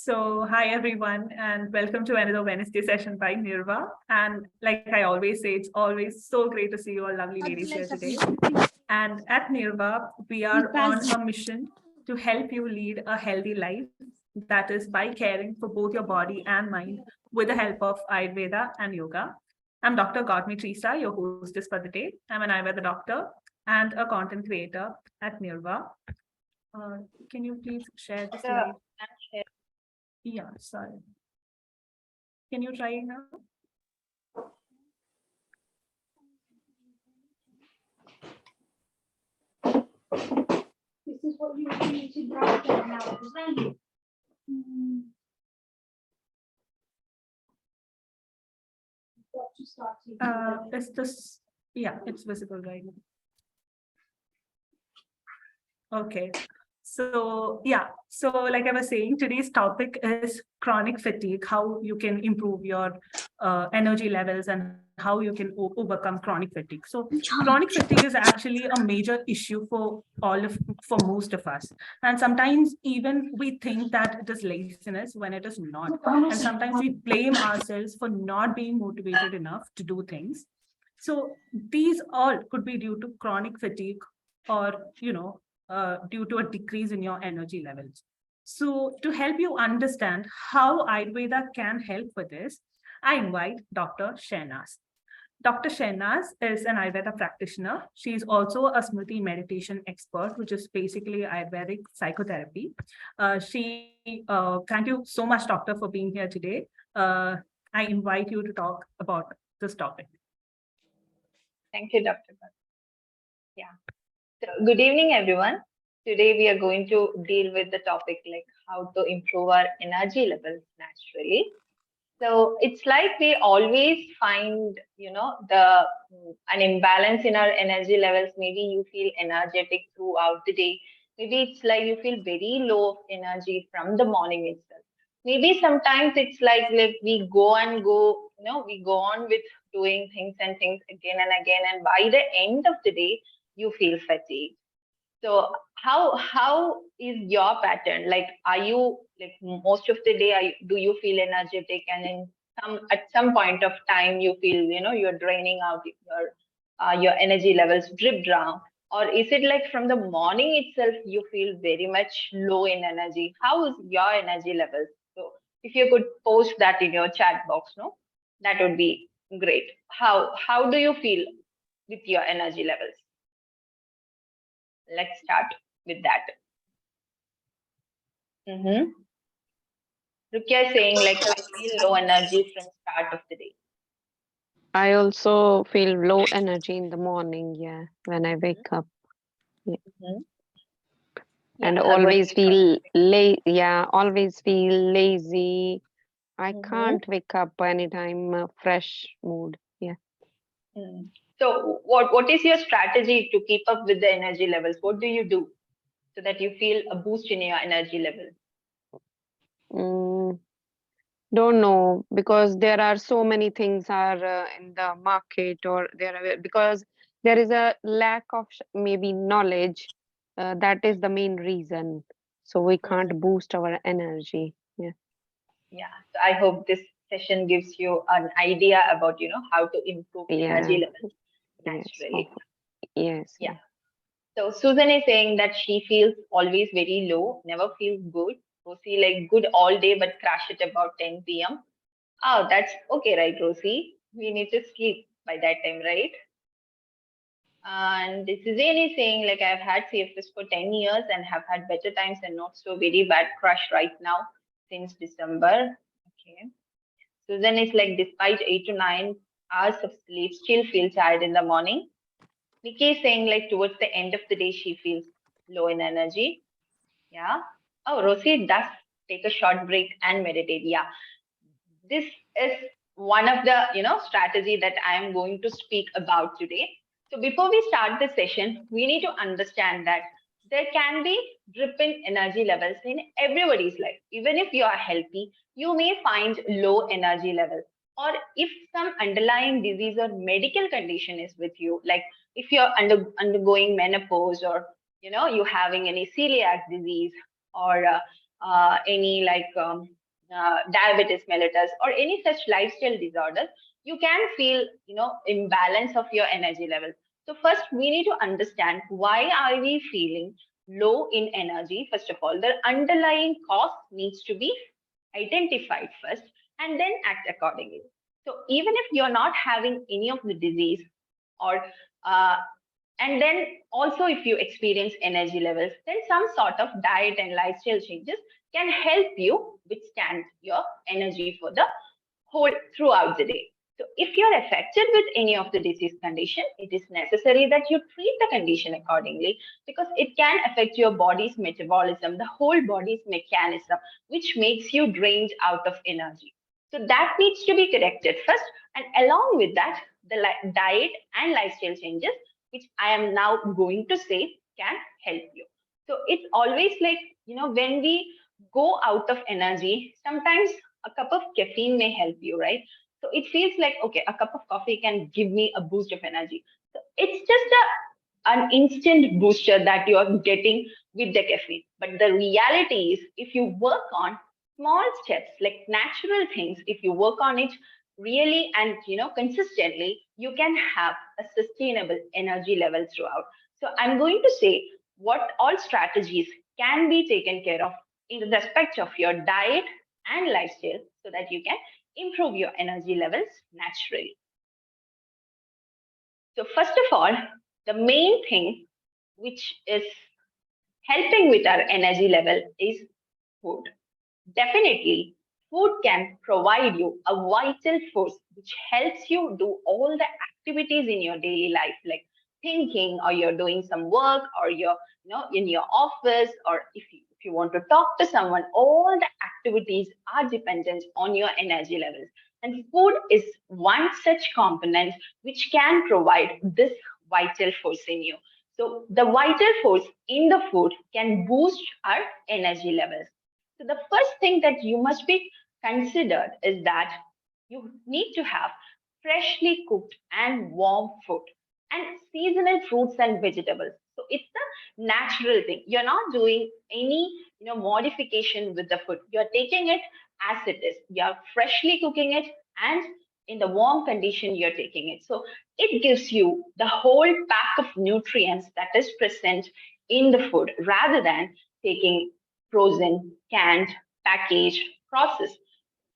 Hi everyone, and welcome to another Wednesday session by Nirva. And like I always say, it's always so great to see you all lovely ladies here today. And at Nirva, we are on a mission to help you lead a healthy life. That is by caring for both your body and mind with the help of Ayurveda and yoga. I'm Dr. Gautami Trisa, your hostess for the day. I'm an Ayurveda doctor and a content creator at Nirva. Can you please share the slide? Yeah, sorry. Can you try now? This is what you were using right now, isn't it? It's this, yeah, it's visible right now. Okay. So like I was saying, today's topic is chronic fatigue, how you can improve your energy levels and how you can overcome chronic fatigue. So chronic fatigue is actually a major issue for most of us. And sometimes even we think that it is laziness when it is not. And sometimes we blame ourselves for not being motivated enough to do things. So these all could be due to chronic fatigue or, due to a decrease in your energy levels. So to help you understand how Ayurveda can help with this, I invite Dr. Shehnaz. Dr. Shehnaz is an Ayurveda practitioner. She is also a Smriti meditation expert, which is basically Ayurvedic psychotherapy. Thank you so much, doctor, for being here today. I invite you to talk about this topic. Thank you, Dr. Yeah. So, good evening, everyone. Today we are going to deal with the topic like how to improve our energy levels naturally. So it's like we always find, an imbalance in our energy levels. Maybe you feel energetic throughout the day. Maybe it's like you feel very low of energy from the morning itself. Maybe sometimes it's like we go and go, we go on with doing things and things again and again. And by the end of the day, you feel fatigued. So how is your pattern? Like, are you like most of the day? Do you feel energetic, and in at some point of time you feel you're draining out your energy levels drip down, or is it like from the morning itself you feel very much low in energy? How is your energy levels? So if you could post that in your chat box, no, that would be great. How do you feel with your energy levels? Let's start with that. Rukia is saying like I feel low energy from start of the day. I also feel low energy in the morning, when I wake up. Yeah. And always feel always feel lazy. I can't wake up anytime fresh mood. Yeah. So what is your strategy to keep up with the energy levels? What do you do so that you feel a boost in your energy level? Don't know, because there are so many things are in the market, or because there is a lack of maybe knowledge. That is the main reason. So we can't boost our energy. Yeah. So I hope this session gives you an idea about how to improve energy levels naturally. Yes. Yeah. So Susan is saying that she feels always very low, never feels good. Rosie like good all day but crash at about 10 p.m. Oh, that's okay, right, Rosie? We need to sleep by that time, right? And Suzanne is saying like I've had CFS for 10 years and have had better times and not so very bad crush right now since December. Okay. Susan is like despite 8 to 9 hours of sleep, still feel tired in the morning. Nikki is saying like towards the end of the day, she feels low in energy. Yeah. Oh, Rosie does take a short break and meditate. Yeah. This is one of the, strategy that I am going to speak about today. So before we start the session, we need to understand that there can be drip in energy levels in everybody's life. Even if you are healthy, you may find low energy levels. Or if some underlying disease or medical condition is with you, like if you're undergoing menopause, or you're having any celiac disease, or any like diabetes mellitus or any such lifestyle disorders, you can feel, imbalance of your energy levels. So first we need to understand why are we feeling low in energy. First of all, the underlying cause needs to be identified first and then act accordingly. So even if you're not having any of the disease or and then also if you experience energy levels, then some sort of diet and lifestyle changes can help you withstand your energy for the whole throughout the day. So if you're affected with any of the disease condition, it is necessary that you treat the condition accordingly, because it can affect your body's metabolism, the whole body's mechanism, which makes you drained out of energy. So that needs to be corrected first. And along with that, the diet and lifestyle changes, which I am now going to say, can help you. So it's always like, when we go out of energy, sometimes a cup of caffeine may help you, right? So it feels like, okay, a cup of coffee can give me a boost of energy. So it's just an instant booster that you are getting with the caffeine. But the reality is, if you work on small steps, like natural things, if you work on it really and consistently, you can have a sustainable energy level throughout. So I'm going to say what all strategies can be taken care of in respect of your diet and lifestyle so that you can improve your energy levels naturally. So first of all, the main thing which is helping with our energy level is food. Definitely, food can provide you a vital force which helps you do all the activities in your daily life, like thinking, or you're doing some work, or you're in your office, or if you want to talk to someone. All the activities are dependent on your energy levels, and food is one such component which can provide this vital force in you. So the vital force in the food can boost our energy levels. So the first thing that you must be considered is that you need to have freshly cooked and warm food and seasonal fruits and vegetables. So it's the natural thing. You're not doing any modification with the food. You're taking it as it is. You're freshly cooking it, and in the warm condition you're taking it. So it gives you the whole pack of nutrients that is present in the food, rather than taking frozen, canned, packaged, processed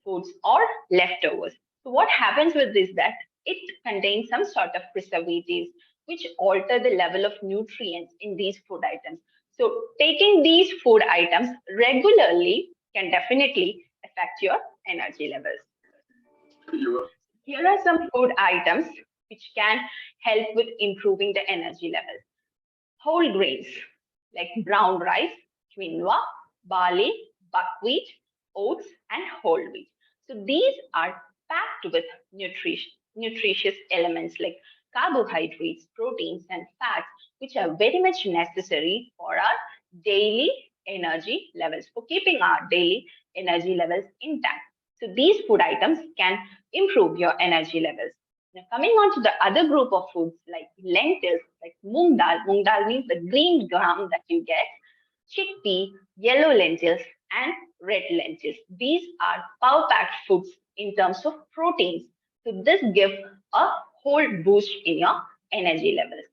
foods or leftovers. So what happens with this, that it contains some sort of preservatives which alter the level of nutrients in these food items. So taking these food items regularly can definitely affect your energy levels. Here are some food items which can help with improving the energy levels. Whole grains like brown rice, quinoa, barley, buckwheat, oats, and whole wheat. So these are packed with nutritious elements like carbohydrates, proteins, and fats, which are very much necessary for our daily energy levels, for keeping our daily energy levels intact. So these food items can improve your energy levels. Now, coming on to the other group of foods like lentils, like moong dal. Moong dal means the green gram that you get. Chickpea, yellow lentils, and red lentils. These are power-packed foods in terms of proteins. So this gives a whole boost in your energy levels.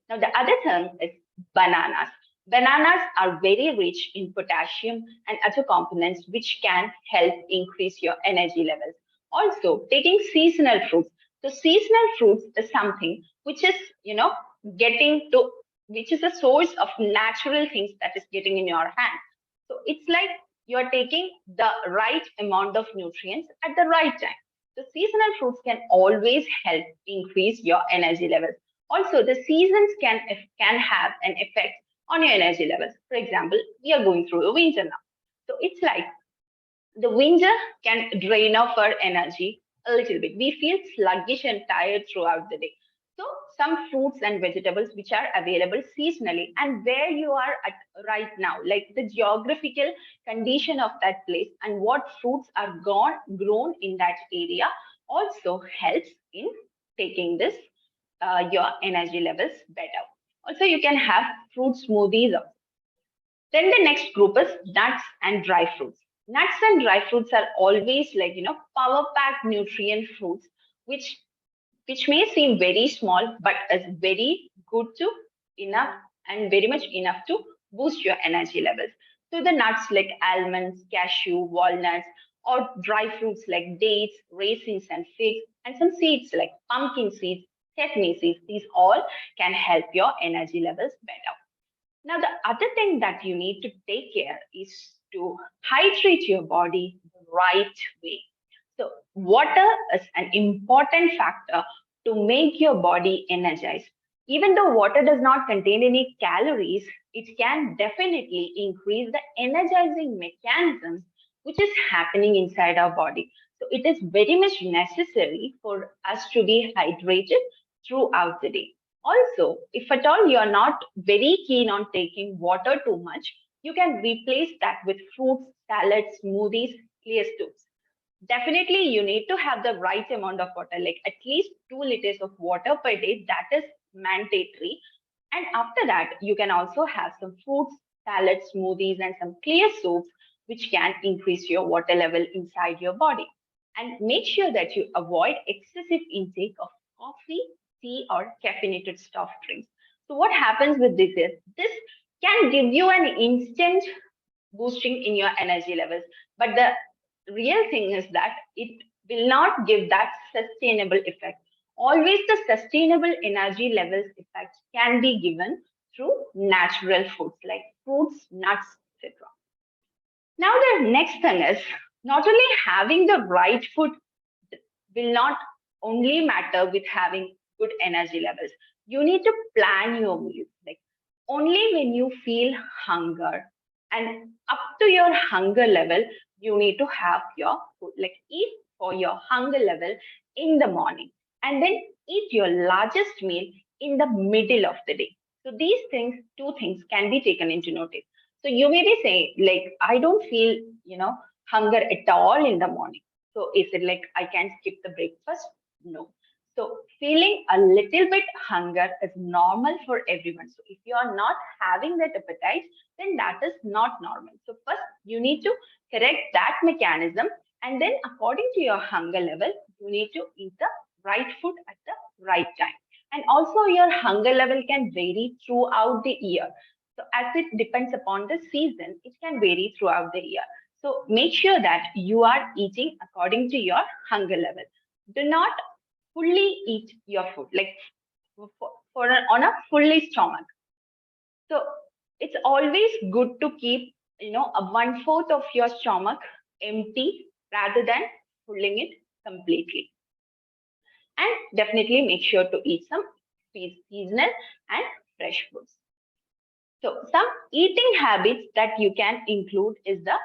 Now the other thing is bananas. Bananas are very rich in potassium and other components which can help increase your energy levels. Also, taking seasonal fruits. So seasonal fruits is something which is, getting to, which is a source of natural things that is getting in your hand. So it's like you're taking the right amount of nutrients at the right time. So seasonal fruits can always help increase your energy levels. Also, the seasons can have an effect on your energy levels. For example, we are going through a winter now. So it's like the winter can drain off our energy a little bit. We feel sluggish and tired throughout the day. So some fruits and vegetables which are available seasonally, and where you are at right now, like the geographical condition of that place and what fruits are grown in that area, also helps in taking this your energy levels better. Also, you can have fruit smoothies. Then the next group is nuts and dry fruits. Nuts and dry fruits are always like, power packed nutrient fruits, which may seem very small, but is very good to enough and very much enough to boost your energy levels. So the nuts like almonds, cashew, walnuts, or dry fruits like dates, raisins, and figs, and some seeds like pumpkin seeds, sesame seeds, these all can help your energy levels better. Now, the other thing that you need to take care is to hydrate your body the right way. So, water is an important factor to make your body energized. Even though water does not contain any calories, it can definitely increase the energizing mechanisms which is happening inside our body. So, it is very much necessary for us to be hydrated throughout the day. Also, if at all you're not very keen on taking water too much, you can replace that with fruits, salads, smoothies, clear soups. Definitely, you need to have the right amount of water, like at least 2 liters of water per day. That is mandatory. And after that, you can also have some fruits, salads, smoothies, and some clear soups, which can increase your water level inside your body. And make sure that you avoid excessive intake of coffee, tea, or caffeinated soft drinks. So, what happens with this is this can give you an instant boosting in your energy levels, but the real thing is that it will not give that sustainable effect. Always the sustainable energy levels effect can be given through natural foods like fruits, nuts, etc. Now, the next thing is not only having the right food will not only matter with having good energy levels. You need to plan your meals. Like only when you feel hunger and up to your hunger level, you need to have your food. Like eat for your hunger level in the morning and then eat your largest meal in the middle of the day. So these things, two things can be taken into notice. So you may be saying, like, I don't feel, hunger at all in the morning. So is it like I can skip the breakfast? No. So feeling a little bit hunger is normal for everyone. So if you are not having that appetite, then that is not normal. So first you need to correct that mechanism, and then according to your hunger level, you need to eat the right food at the right time. And also your hunger level can vary throughout the year. So as it depends upon the season, it can vary throughout the year. So make sure that you are eating according to your hunger level. Do not fully eat your food, like on a fully stomach. So it's always good to keep, a 1/4 of your stomach empty rather than filling it completely. And definitely make sure to eat some seasonal and fresh foods. So some eating habits that you can include is the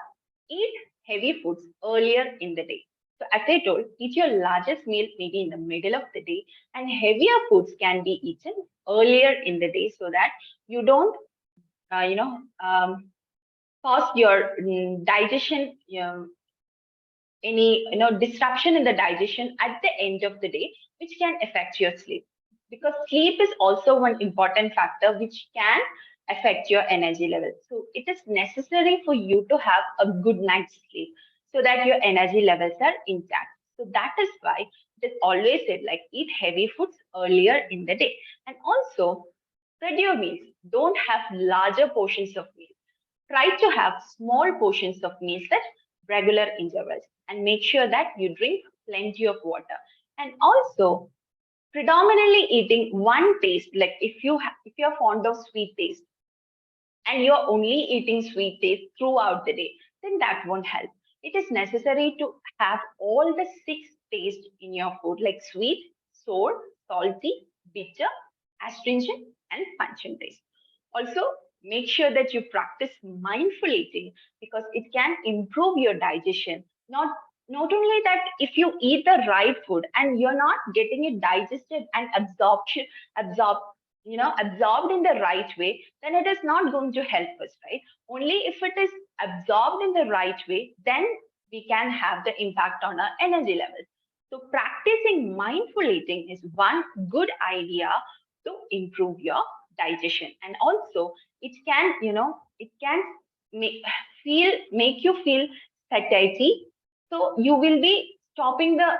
eat heavy foods earlier in the day. So as I told, eat your largest meal maybe in the middle of the day, and heavier foods can be eaten earlier in the day so that you don't, uh, you know, um, cause your digestion, any disruption in the digestion at the end of the day, which can affect your sleep, because sleep is also one important factor which can affect your energy level. So it is necessary for you to have a good night's sleep so that your energy levels are intact. So that is why it is always said like eat heavy foods earlier in the day. And also spread your meals, don't have larger portions of meals. Try to have small portions of meals at regular intervals, and make sure that you drink plenty of water. And also, predominantly eating one taste, like if you're fond of sweet taste and you're only eating sweet taste throughout the day, then that won't help. It is necessary to have all the six tastes in your food, like sweet, sour, salty, bitter, astringent, and pungent taste. Also, make sure that you practice mindful eating because it can improve your digestion. Not only that, if you eat the right food and you're not getting it digested and absorbed absorbed in the right way, then it is not going to help us, right? Only if it is absorbed in the right way, then we can have the impact on our energy levels. So practicing mindful eating is one good idea to improve your digestion. And also it can, it can make you feel satiety. So you will be stopping the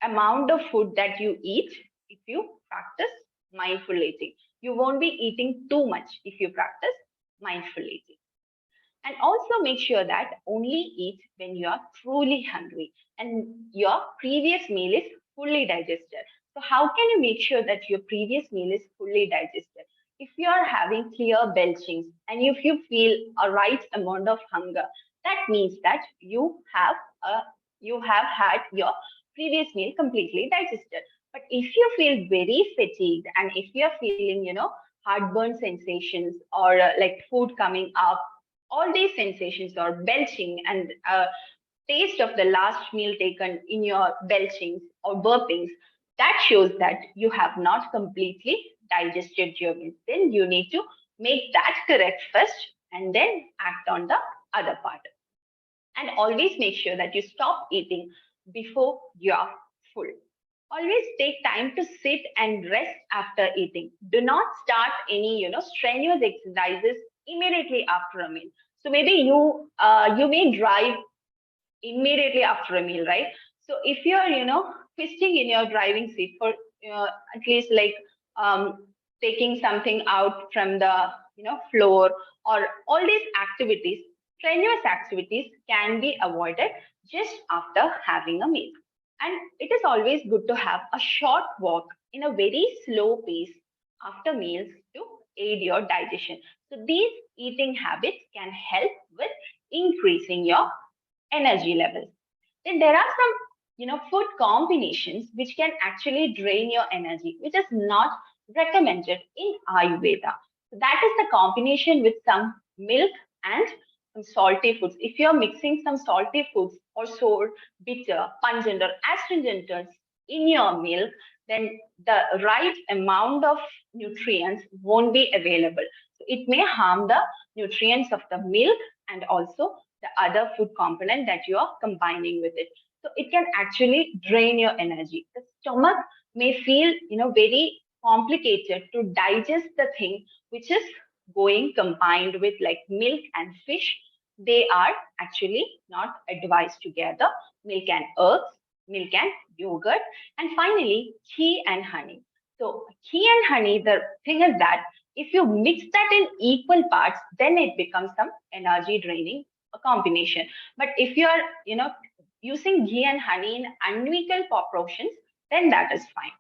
amount of food that you eat if you practice mindful eating. You won't be eating too much if you practice mindful eating. And also make sure that only eat when you are truly hungry and your previous meal is fully digested. So how can you make sure that your previous meal is fully digested? If you are having clear belchings and if you feel a right amount of hunger, that means that a you have had your previous meal completely digested. But if you feel very fatigued and if you are feeling, heartburn sensations or like food coming up, all these sensations or belching and taste of the last meal taken in your belchings or burpings, that shows that you have not completely digested your meal. Then you need to make that correct first and then act on the other part. And always make sure that you stop eating before you are full. Always take time to sit and rest after eating. Do not start any, strenuous exercises immediately after a meal. So maybe you may drive immediately after a meal, right? So if you're, twisting in your driving seat for at least like taking something out from the, floor, or all these activities, strenuous activities can be avoided just after having a meal. And it is always good to have a short walk in a very slow pace after meals to aid your digestion. So these eating habits can help with increasing your energy levels. Then there are some, food combinations which can actually drain your energy, which is not recommended in Ayurveda. So that is the combination with some milk and some salty foods. If you're mixing some salty foods or sour, bitter, pungent, or astringent in your milk, then the right amount of nutrients won't be available. So it may harm the nutrients of the milk and also the other food component that you are combining with it. So it can actually drain your energy. The stomach may feel, very complicated to digest the thing which is going combined with like milk and fish. They are actually not advised together. Milk and herbs, milk and yogurt, and finally ghee and honey. So ghee and honey, the thing is that if you mix that in equal parts, then it becomes some energy draining a combination. But if you are, using ghee and honey in unequal proportions, then that is fine.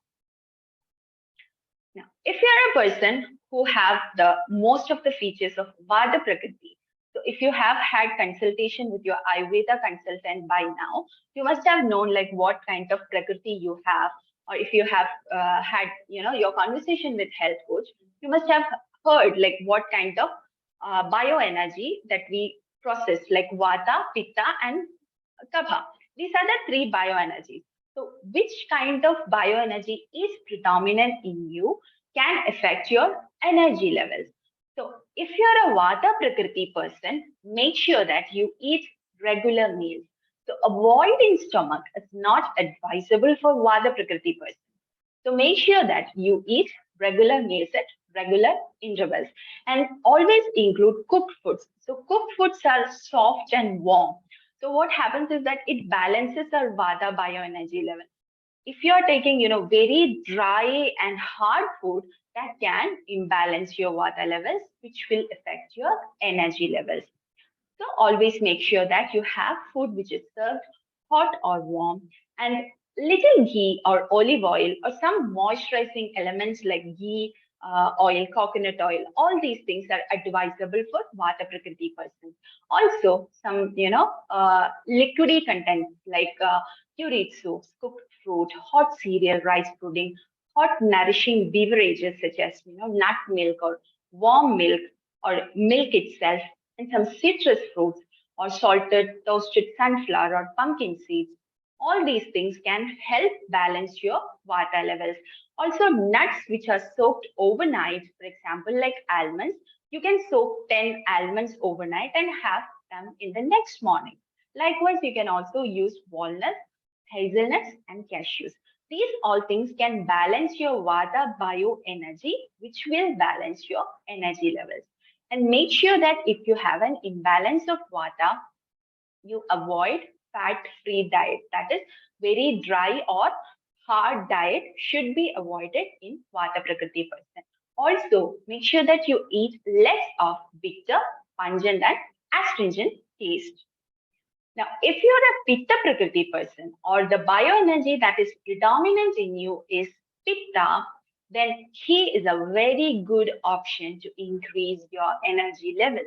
Now, if you are a person who have the most of the features of Vata Prakriti, so if you have had consultation with your Ayurveda consultant by now, you must have known like what kind of Prakriti you have, or if you have had, your conversation with health coach, you must have heard like what kind of bioenergy that we process, like Vata, Pitta, and Kapha. These are the three bioenergies. So which kind of bioenergy is predominant in you can affect your energy levels. So if you're a Vata Prakriti person, make sure that you eat regular meals. So avoiding stomach is not advisable for Vata Prakriti person. So make sure that you eat regular meals at regular intervals and always include cooked foods. So cooked foods are soft and warm. So what happens is that it balances our Vata bioenergy level. If you're taking, very dry and hard food, that can imbalance your Vata levels, which will affect your energy levels. So always make sure that you have food which is served hot or warm, and little ghee or olive oil or some moisturizing elements like ghee, oil, coconut oil. All these things are advisable for Vata Prakriti persons. Also, some liquidy contents like curried soups, cooked fruit, hot cereal, rice pudding, hot nourishing beverages such as nut milk or warm milk or milk itself, and some citrus fruits or salted toasted sunflower or pumpkin seeds. All these things can help balance your Vata levels. Also, nuts which are soaked overnight, for example, like almonds, you can soak 10 almonds overnight and have them in the next morning. Likewise, you can also use walnuts, hazelnuts, and cashews. These all things can balance your Vata bioenergy, which will balance your energy levels. And make sure that if you have an imbalance of vata, you avoid fat-free diet. That is, very dry or hard diet should be avoided in Vata Prakriti person. Also, make sure that you eat less of bitter, pungent, and astringent taste. Now, if you're a Pitta Prakriti person or the bioenergy that is predominant in you is Pitta, then he is a very good option to increase your energy level.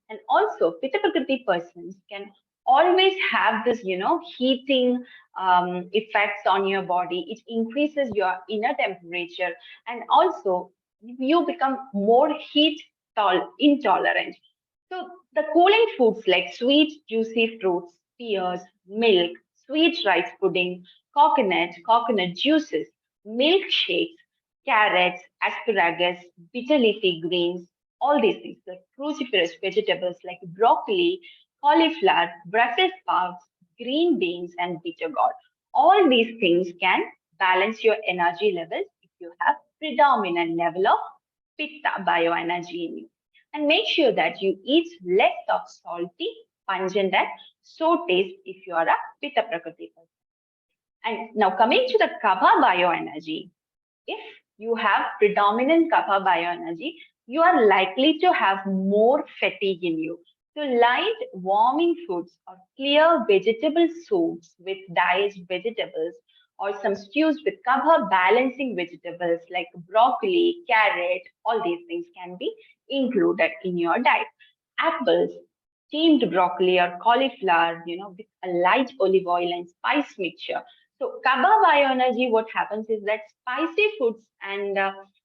And also, Pitta Prakriti persons can always have this, heating effects on your body. It increases your inner temperature, and also you become more heat intolerant. So the cooling foods like sweet, juicy fruits, pears, milk, sweet rice pudding, coconut juices, milkshakes, carrots, asparagus, bitter leafy greens, all these things, the cruciferous vegetables like broccoli, cauliflower, Brussels sprouts, green beans, and bitter gourd. All these things can balance your energy levels if you have predominant level of pitta bioenergy in you. And make sure that you eat less of salty, pungent, and sour taste if you are a pitta prakriti person. And now coming to the kapha bioenergy, if you have predominant kapha bioenergy, you are likely to have more fatigue in you. So light warming foods or clear vegetable soups with diced vegetables or some stews with kapha balancing vegetables like broccoli, carrot, all these things can be included in your diet. Apples, steamed broccoli or cauliflower, with a light olive oil and spice mixture. So Kaba bioenergy, what happens is that spicy foods and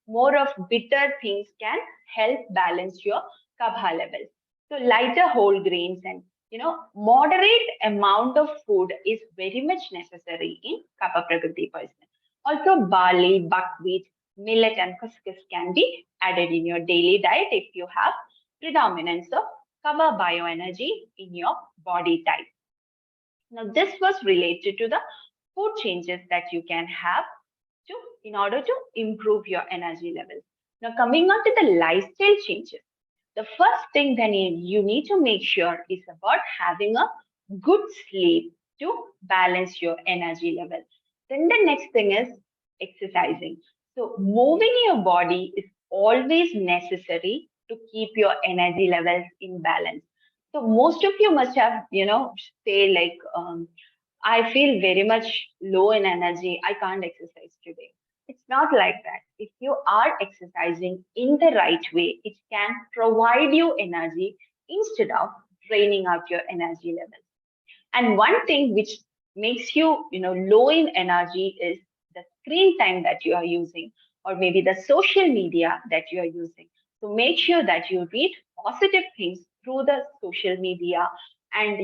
more of bitter things can help balance your Kabha levels. So lighter whole grains and moderate amount of food is very much necessary in Kapha Prakriti person. Also barley, buckwheat, millet and couscous can be added in your daily diet if you have predominance of Kapha bioenergy in your body type. Now this was related to the food changes that you can have in order to improve your energy levels. Now coming on to the lifestyle changes. The first thing then you need to make sure is about having a good sleep to balance your energy level. Then the next thing is exercising. So moving your body is always necessary to keep your energy levels in balance. So most of you must have, say like, I feel very much low in energy. I can't exercise today. It's not like that. If you are exercising in the right way, it can provide you energy instead of draining out your energy levels. And one thing which makes you, low in energy is the screen time that you are using, or maybe the social media that you are using. So make sure that you read positive things through the social media, and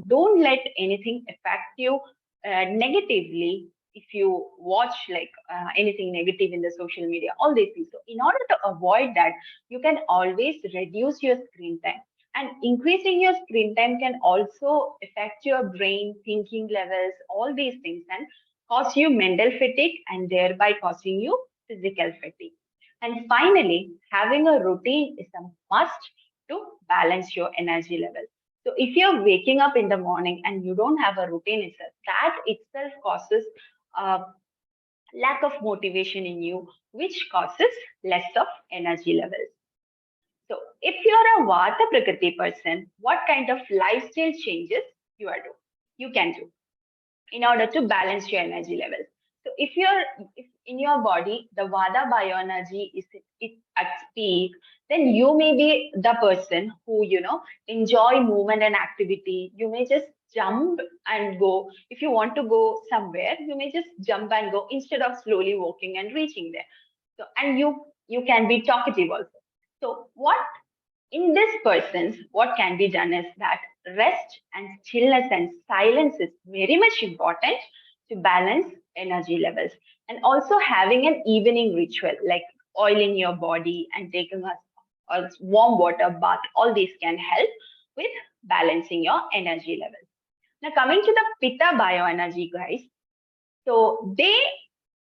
don't let anything affect you negatively. If you watch like anything negative in the social media, all these things. So in order to avoid that, you can always reduce your screen time. And increasing your screen time can also affect your brain, thinking levels, all these things, and cause you mental fatigue and thereby causing you physical fatigue. And finally, having a routine is a must to balance your energy levels. So if you're waking up in the morning and you don't have a routine itself, that itself causes lack of motivation in you, which causes less of energy levels. So if you're a Vata Prakriti person, what kind of lifestyle changes you can do in order to balance your energy levels? So if in your body, the Vata bioenergy is at peak, then you may be the person who, enjoy movement and activity. You may just jump and go. If you want to go somewhere, you may just jump and go instead of slowly walking and reaching there. So, and you can be talkative also. So what in this person's, what can be done is that rest and stillness and silence is very much important to balance energy levels. And also having an evening ritual like oiling your body and taking a warm water bath, all these can help with balancing your energy levels. Now coming to the Pitta bioenergy, guys. So they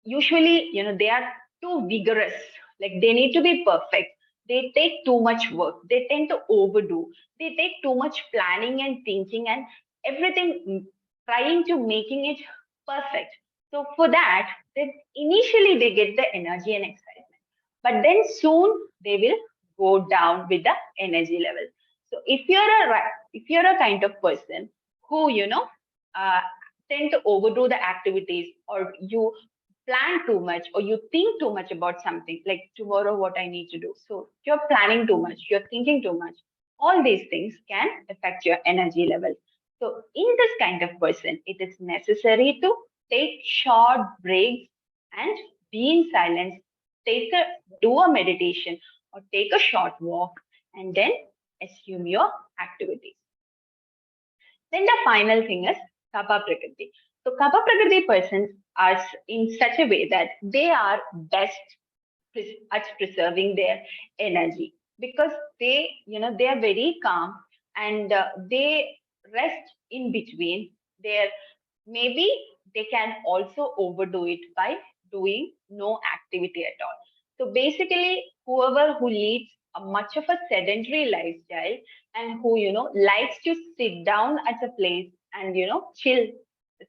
usually, they are too vigorous, like they need to be perfect. they take too much work. They tend to overdo. They take too much planning and thinking and everything, trying to making it perfect. So for that, initially they get the energy and excitement, but then soon they will go down with the energy level. So if you're a kind of person who uh, tend to overdo the activities, or you plan too much, or you think too much about something, like tomorrow what I need to do, so you're planning too much, you're thinking too much, all these things can affect your energy level. So in this kind of person, it is necessary to take short breaks and be in silence, take a do a meditation or take a short walk, and then assume your activities. Then the final thing is Kapha Prakriti. So Kapha Prakriti persons are in such a way that they are best at preserving their energy, because they are very calm, and they rest in between. There maybe they can also overdo it by doing no activity at all. So basically, whoever who leads a much of a sedentary lifestyle, and who likes to sit down at a place and chill,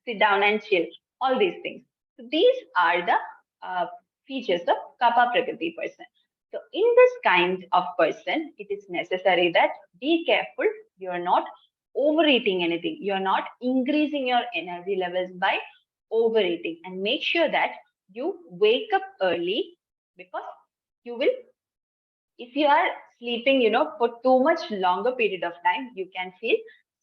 sit down and chill, all these things. So these are the features of Kapha Prakriti person. So in this kind of person, it is necessary that be careful. You are not overeating anything. You are not increasing your energy levels by overeating, and make sure that you wake up early, because you will, if you are sleeping for too much longer period of time, you can feel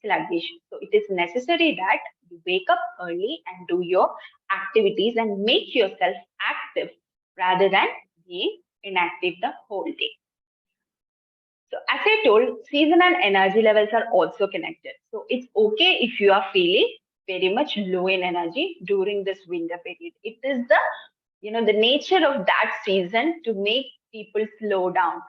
sluggish. So it is necessary that you wake up early and do your activities and make yourself active rather than being inactive the whole day. So as I told, season and energy levels are also connected. So it's okay if you are feeling very much low in energy during this winter period. It is the nature of that season to make people slow down,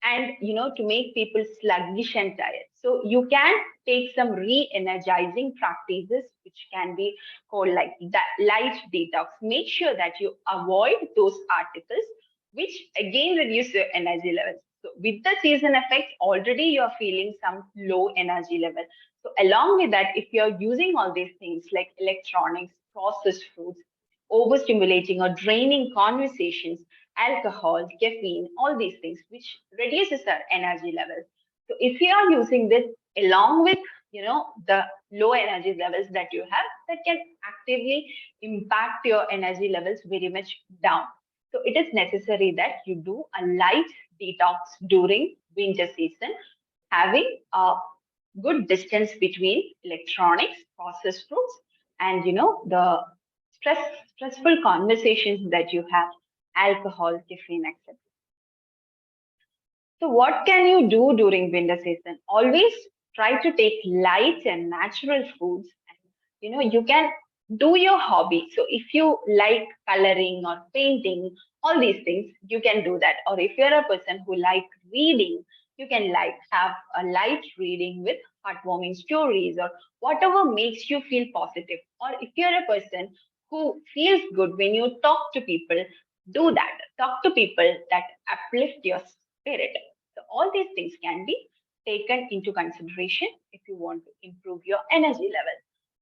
and to make people sluggish and tired. So you can take some re-energizing practices, which can be called like that light detox. Make sure that you avoid those articles which again reduce your energy levels. So with the season effect, already you're feeling some low energy level. So along with that, if you're using all these things like electronics, processed foods, overstimulating or draining conversations, alcohol, caffeine, all these things, which reduces our energy levels. So if you are using this along with the low energy levels that you have, that can actively impact your energy levels very much down. So it is necessary that you do a light detox during winter season, having a good distance between electronics, processed foods, and the stressful conversations that you have, alcohol, caffeine, etc. So what can you do during winter season? Always try to take light and natural foods. You can do your hobby. So if you like coloring or painting, all these things, you can do that. Or if you're a person who like reading, you can have a light reading with heartwarming stories, or whatever makes you feel positive. Or if you're a person who feels good when you talk to people, do that. Talk to people that uplift your spirit. So all these things can be taken into consideration if you want to improve your energy level.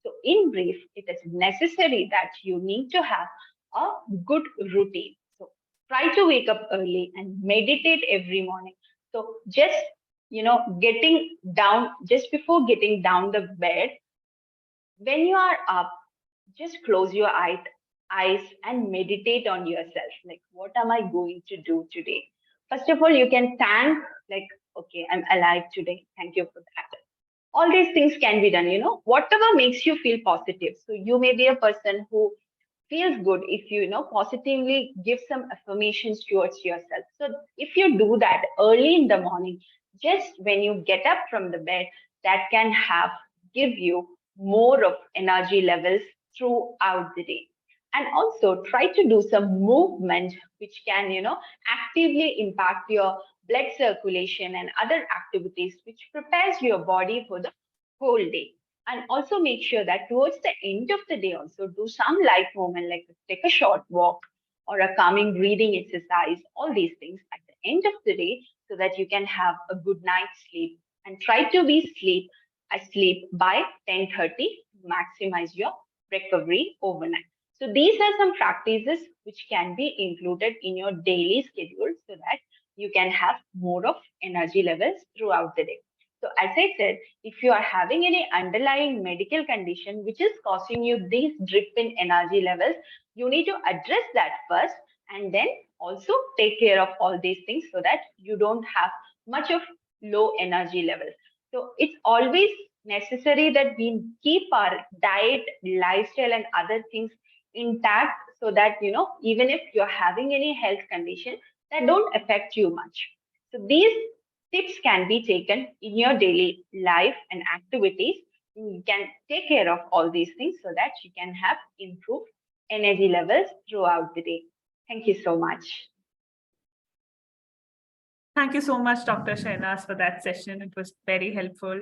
So in brief, it is necessary that you need to have a good routine. So try to wake up early and meditate every morning. So just, getting down, just before getting down the bed, when you are up, just close your eyes and meditate on yourself. Like, what am I going to do today? First of all, you can thank, like, okay, I'm alive today. Thank you for that. All these things can be done, whatever makes you feel positive. So you may be a person who feels good if positively give some affirmations towards yourself. So if you do that early in the morning, just when you get up from the bed, that can give you more of energy levels throughout the day. And also try to do some movement which can actively impact your blood circulation and other activities which prepares your body for the whole day. And also make sure that towards the end of the day, also do some light movement, like take a short walk or a calming breathing exercise, all these things at the end of the day, so that you can have a good night's sleep, and try to be asleep by 10:30 to maximize your recovery overnight. So these are some practices which can be included in your daily schedule so that you can have more of energy levels throughout the day. So as I said, if you are having any underlying medical condition which is causing you these drip in energy levels, you need to address that first and then also take care of all these things so that you don't have much of low energy levels. So it's always necessary that we keep our diet, lifestyle, and other things intact so that, even if you're having any health condition, that don't affect you much. So these tips can be taken in your daily life and activities. You can take care of all these things so that you can have improved energy levels throughout the day. Thank you so much. Thank you so much, Dr. Shahnaz, for that session. It was very helpful.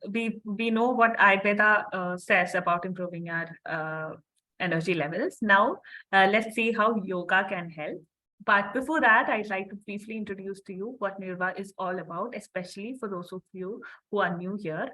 We know what Ayurveda says about improving our energy levels. Now, let's see how yoga can help. But before that, I'd like to briefly introduce to you what Nirva is all about, especially for those of you who are new here.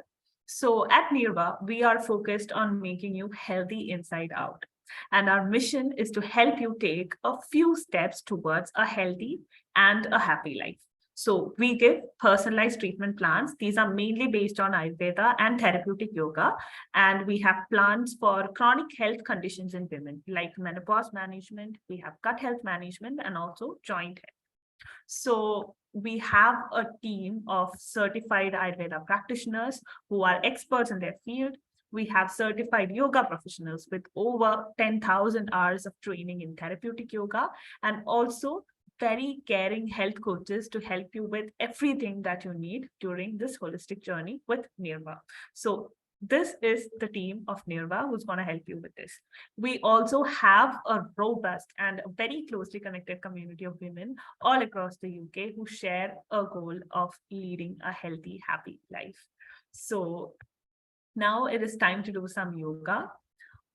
So at Nirva, we are focused on making you healthy inside out. And our mission is to help you take a few steps towards a healthy and a happy life. So we give personalized treatment plans. These are mainly based on Ayurveda and therapeutic yoga. And we have plans for chronic health conditions in women, like menopause management, we have gut health management, and also joint health. So we have a team of certified Ayurveda practitioners who are experts in their field. We have certified yoga professionals with over 10,000 hours of training in therapeutic yoga, and also very caring health coaches to help you with everything that you need during this holistic journey with Nirva. So this is the team of Nirva who's going to help you with this. We also have a robust and very closely connected community of women all across the UK who share a goal of leading a healthy, happy life. So now it is time to do some yoga.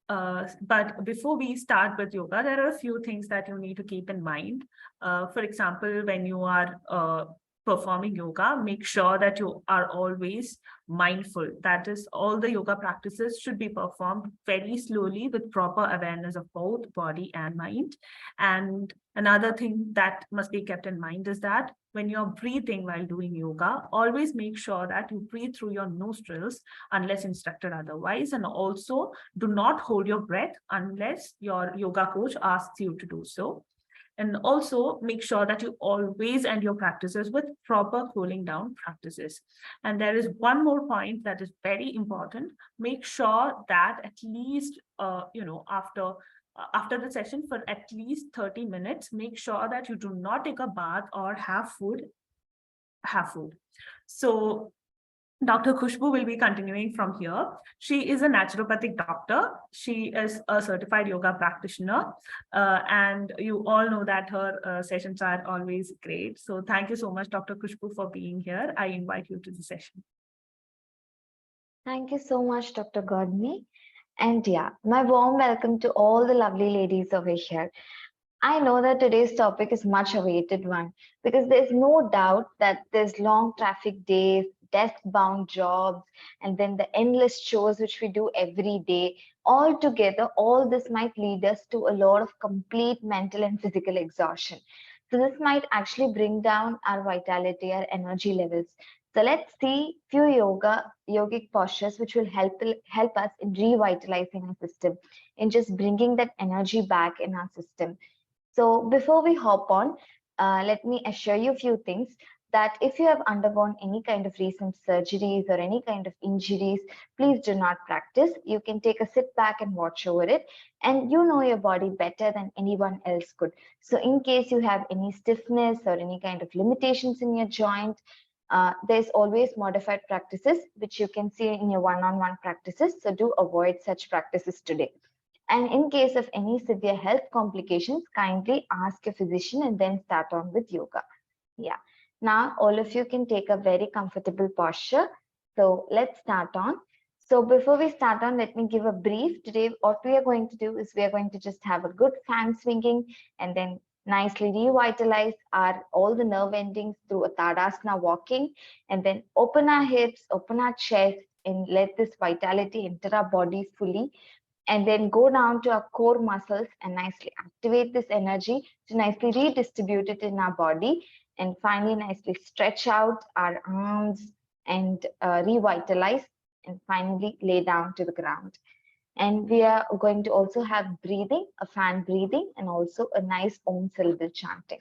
But before we start with yoga, there are a few things that you need to keep in mind. For example, when you are performing yoga, make sure that you are always mindful. That is, all the yoga practices should be performed very slowly with proper awareness of both body and mind. And another thing that must be kept in mind is that when you're breathing while doing yoga, always make sure that you breathe through your nostrils unless instructed otherwise. And also do not hold your breath unless your yoga coach asks you to do so. And also make sure that you always end your practices with proper cooling down practices. And there is one more point that is very important. Make sure that at least, after the session for at least 30 minutes, make sure that you do not take a bath or have food. So Dr. Khushbu will be continuing from here. She is a naturopathic doctor. She is a certified yoga practitioner. And you all know that her sessions are always great. So thank you so much, Dr. Khushbu, for being here. I invite you to the session. Thank you so much, Dr. Godney. And yeah, my warm welcome to all the lovely ladies over here. I know that today's topic is much awaited one because there's no doubt that there's long traffic days, desk-bound jobs, and then the endless chores which we do every day. All together, all this might lead us to a lot of complete mental and physical exhaustion. So this might actually bring down our vitality, our energy levels. So let's see few yogic postures which will help us in revitalizing our system, in just bringing that energy back in our system. So before we hop on, let me assure you a few things that if you have undergone any kind of recent surgeries or any kind of injuries, please do not practice. You can take a sit back and watch over it, and you know your body better than anyone else could. So in case you have any stiffness or any kind of limitations in your joint, there's always modified practices which you can see in your one-on-one practices. So do avoid such practices today. And in case of any severe health complications, kindly ask your physician and then start on with yoga. Yeah. Now, all of you can take a very comfortable posture. So let's start on. So before we start on, let me give a brief. Today, what we are going to do is we are going to just have a good fan swinging and then nicely revitalize all the nerve endings through a Tadasana walking, and then open our hips, open our chest, and let this vitality enter our body fully. And then go down to our core muscles and nicely activate this energy to nicely redistribute it in our body. And finally, nicely stretch out our arms and revitalize, and finally lay down to the ground. And we are going to also have breathing, a fan breathing, and also a nice Om syllable chanting.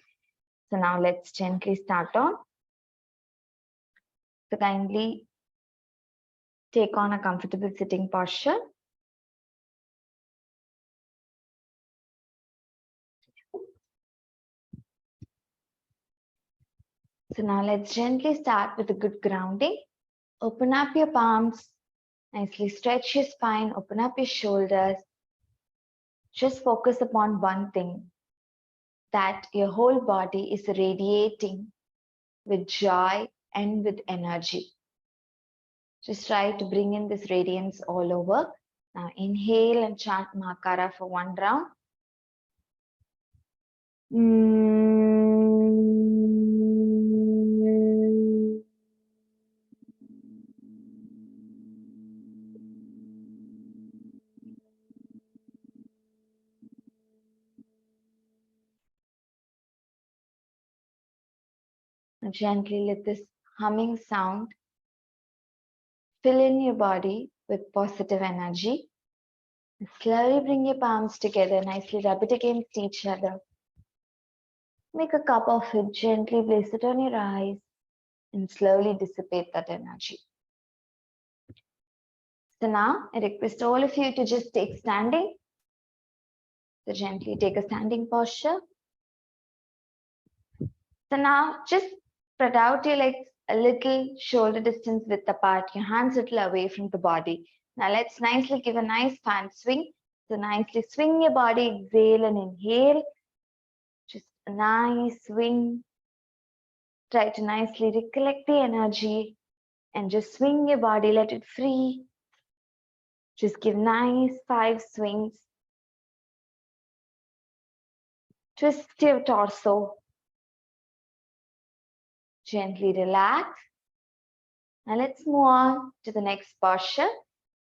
So now let's gently start on. So kindly take on a comfortable sitting posture. So now let's gently start with a good grounding. Open up your palms, nicely stretch your spine, open up your shoulders. Just focus upon one thing, that your whole body is radiating with joy and with energy. Just try to bring in this radiance all over. Now inhale and chant Mahakara for one round. Gently let this humming sound fill in your body with positive energy. Slowly bring your palms together, nicely rub it against each other. Make a cup of it, gently place it on your eyes, and slowly dissipate that energy. So now I request all of you to just take standing. So gently take a standing posture. So now just spread out your legs a little, shoulder distance width apart, your hands a little away from the body. Now let's nicely give a nice fan swing. So nicely swing your body, exhale and inhale. Just a nice swing. Try to nicely recollect the energy and just swing your body, let it free. Just give nice 5 swings. Twist your torso. Gently relax. Now let's move on to the next posture.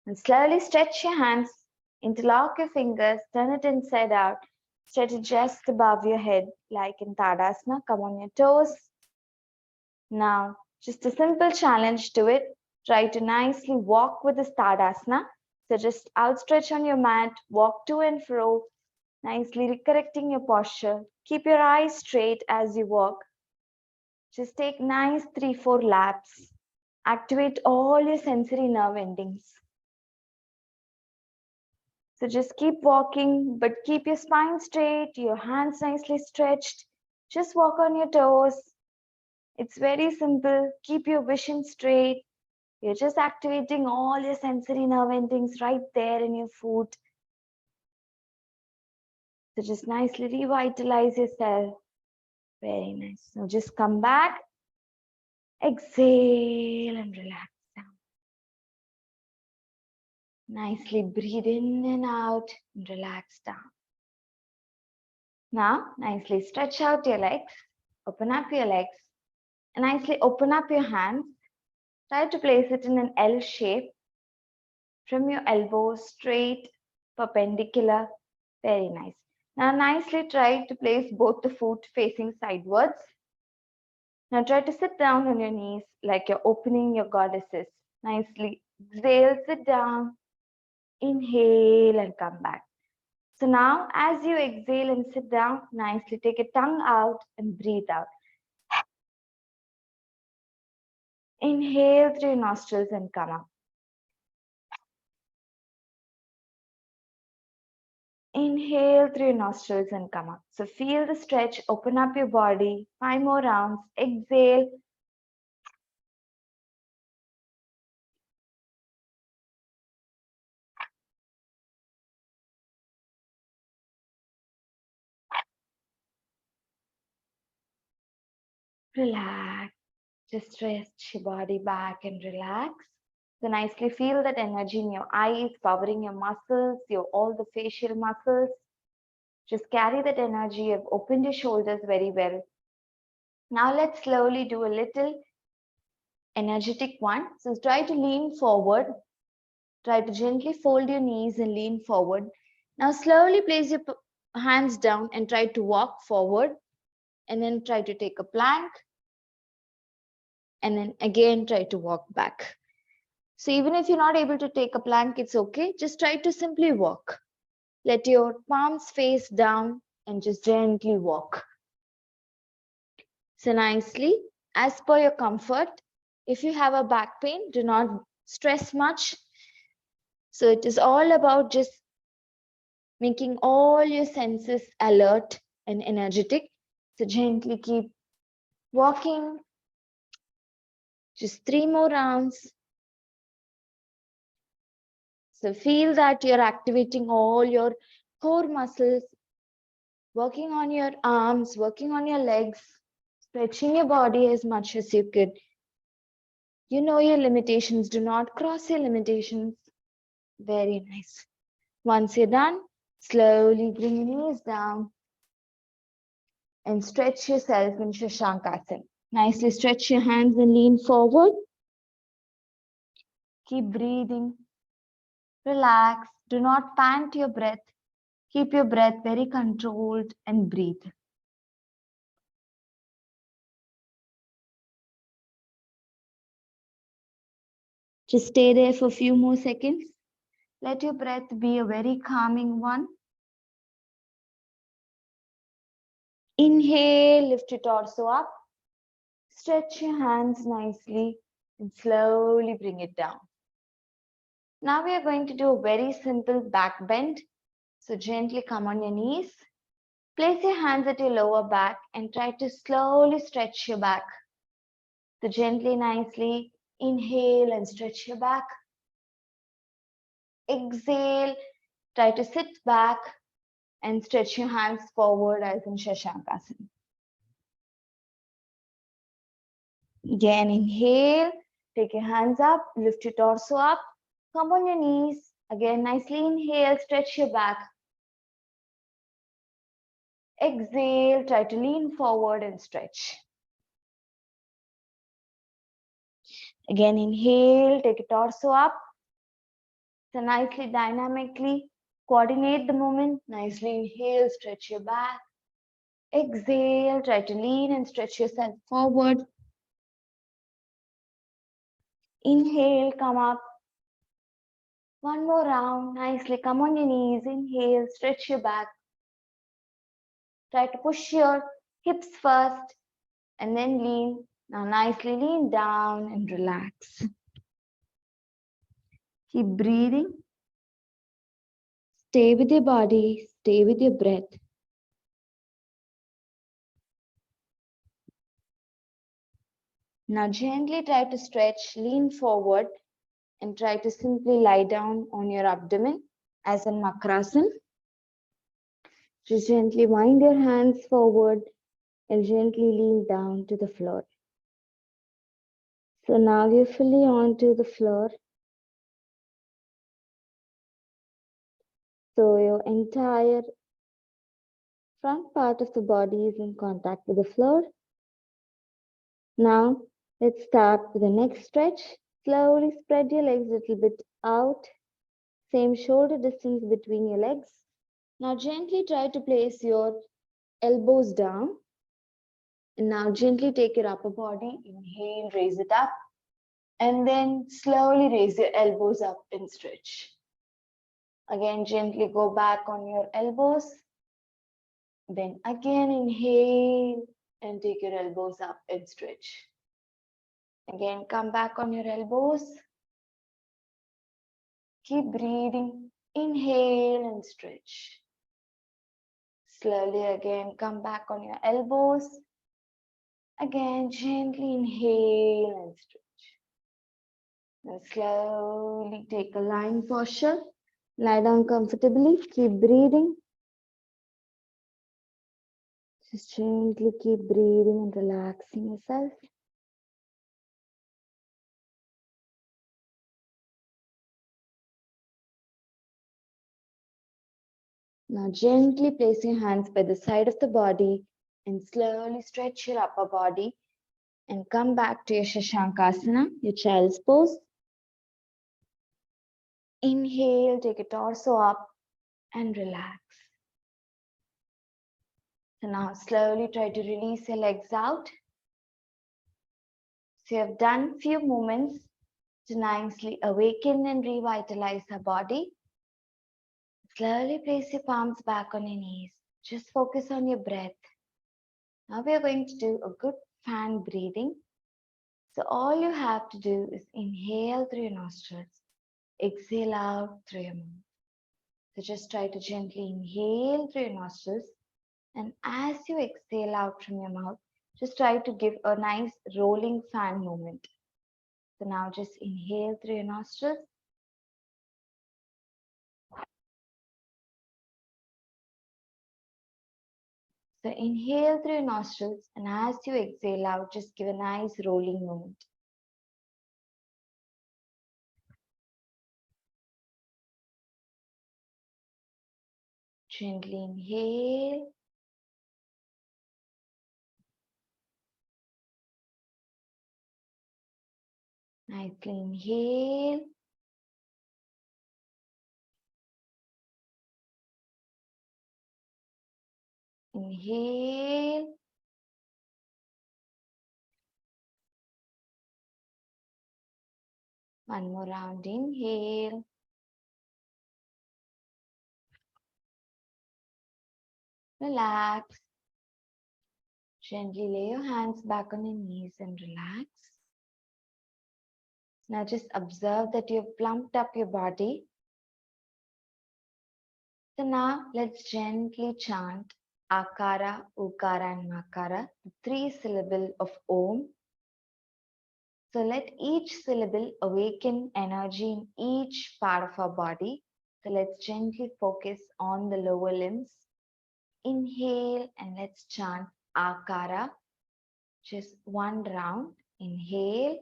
And slowly stretch your hands, interlock your fingers, turn it inside out. Stretch it just above your head, like in Tadasana. Come on your toes. Now, just a simple challenge to it. Try to nicely walk with this Tadasana. So just outstretch on your mat, walk to and fro, nicely recorrecting your posture. Keep your eyes straight as you walk. Just take nice 3-4 laps. Activate all your sensory nerve endings. So just keep walking, but keep your spine straight, your hands nicely stretched. Just walk on your toes. It's very simple. Keep your vision straight. You're just activating all your sensory nerve endings right there in your foot. So just nicely revitalize yourself. Very nice. Now just come back. Exhale and relax down. Nicely breathe in and out and relax down. Now, nicely stretch out your legs. Open up your legs. And nicely open up your hands. Try to place it in an L shape. From your elbows straight, perpendicular. Very nice. Now nicely try to place both the foot facing sidewards. Now try to sit down on your knees like you're opening your goddesses. Nicely exhale, sit down, inhale and come back. So now as you exhale and sit down, nicely take your tongue out and breathe out. Inhale through your nostrils and come up. Inhale through your nostrils and come up. So feel the stretch, open up your body. 5 more rounds. Exhale. Relax. Just stretch your body back and relax. So nicely feel that energy in your eyes, powering your muscles, all the facial muscles. Just carry that energy. You've opened your shoulders very well. Now let's slowly do a little energetic one. So try to lean forward. Try to gently fold your knees and lean forward. Now slowly place your hands down and try to walk forward. And then try to take a plank. And then again try to walk back. So even if you're not able to take a plank, it's okay. Just try to simply walk. Let your palms face down and just gently walk. So nicely, as per your comfort. If you have a back pain, do not stress much. So it is all about just making all your senses alert and energetic. So gently keep walking. Just 3 more rounds. So feel that you're activating all your core muscles, working on your arms, working on your legs, stretching your body as much as you could. You know your limitations. Do not cross your limitations. Very nice. Once you're done, slowly bring your knees down and stretch yourself in Shashankasana. Nicely stretch your hands and lean forward. Keep breathing. Relax. Do not pant your breath. Keep your breath very controlled and breathe. Just stay there for a few more seconds. Let your breath be a very calming one. Inhale, lift your torso up. Stretch your hands nicely and slowly bring it down. Now we are going to do a very simple back bend. So gently come on your knees. Place your hands at your lower back and try to slowly stretch your back. So gently, nicely inhale and stretch your back. Exhale, try to sit back and stretch your hands forward as in Shashankasana. Again, inhale, take your hands up, lift your torso up, come on your knees. Again, nicely inhale, stretch your back. Exhale, try to lean forward and stretch. Again, inhale, take your torso up. So nicely, dynamically coordinate the movement. Nicely inhale, stretch your back. Exhale, try to lean and stretch yourself forward. Inhale, come up. One more round. Nicely, come on your knees. Inhale, stretch your back. Try to push your hips first and then lean. Now nicely lean down and relax. Keep breathing. Stay with your body. Stay with your breath. Now gently try to stretch, lean forward and try to simply lie down on your abdomen as in Makrasana. Just gently wind your hands forward and gently lean down to the floor. So now you're fully onto the floor. So your entire front part of the body is in contact with the floor. Now let's start with the next stretch. Slowly spread your legs a little bit out. Same shoulder distance between your legs. Now gently try to place your elbows down. And now gently take your upper body. Inhale, raise it up. And then slowly raise your elbows up and stretch. Again, gently go back on your elbows. Then again, inhale and take your elbows up and stretch. Again, come back on your elbows. Keep breathing. Inhale and stretch. Slowly again, come back on your elbows. Again, gently inhale and stretch. And slowly take a lying posture. Lie down comfortably. Keep breathing. Just gently keep breathing and relaxing yourself. Now gently place your hands by the side of the body and slowly stretch your upper body and come back to your Shashankasana, your child's pose. Inhale, take your torso up and relax. So now slowly try to release your legs out. So you have done few movements to nicely awaken and revitalize our body. Slowly place your palms back on your knees. Just focus on your breath. Now we are going to do a good fan breathing. So all you have to do is inhale through your nostrils, exhale out through your mouth. So just try to gently inhale through your nostrils, and as you exhale out from your mouth, just try to give a nice rolling fan movement. So now just inhale through your nostrils. So inhale through your nostrils, and as you exhale out, just give a nice rolling movement. Gently inhale. Nicely inhale. Inhale. One more round. Inhale. Relax. Gently lay your hands back on your knees and relax. Now just observe that you've plumped up your body. So now let's gently chant Akara, Ukara and Makara, the 3-syllable of Om. So let each syllable awaken energy in each part of our body. So let's gently focus on the lower limbs. Inhale and let's chant Akara. Just one round. Inhale.